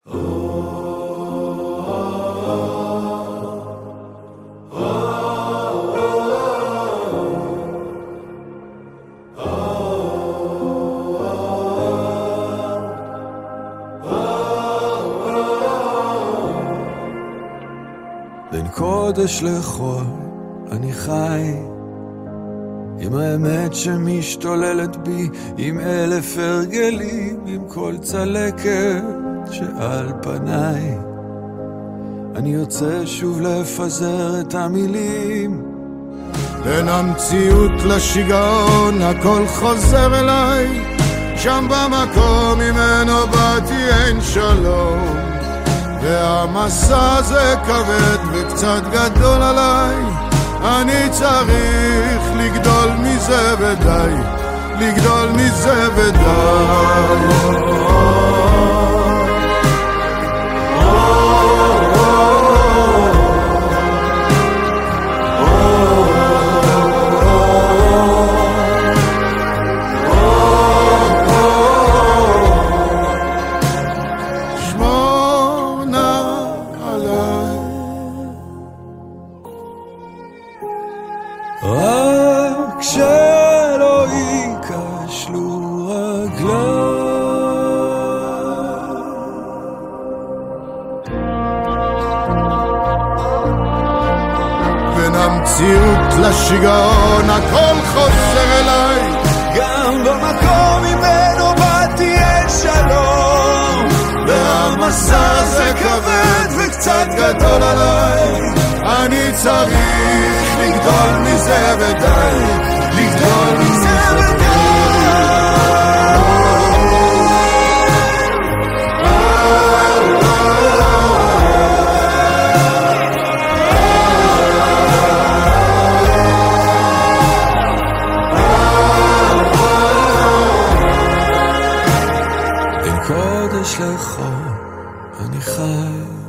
בין קודש לחול אני חי, עם האמת שמשתוללת בי, עם 1000 הרגלים, עם כל צלקת שעל פניי. אני יוצא שוב לפזר את המילים, בין המציאות לשיגעון הכל חוזר אליי, שם במקום ממנו באתי אין שלום, והמסע הזה כבד וקצת גדול עליי. אני צריך לגדול מזה ודי, לגדול מזה ודי. רק שלא ייכשלו רגליי. בין המציאות לשיגעון הכל חוזר אליי, גם במקום ממנו באתי אין שלום, והמסע הזה כבד וקצת גדול עליי. אני צריך לגדול מזה ודי, לגדול מזה ודי. בין קודש לחול אני חי,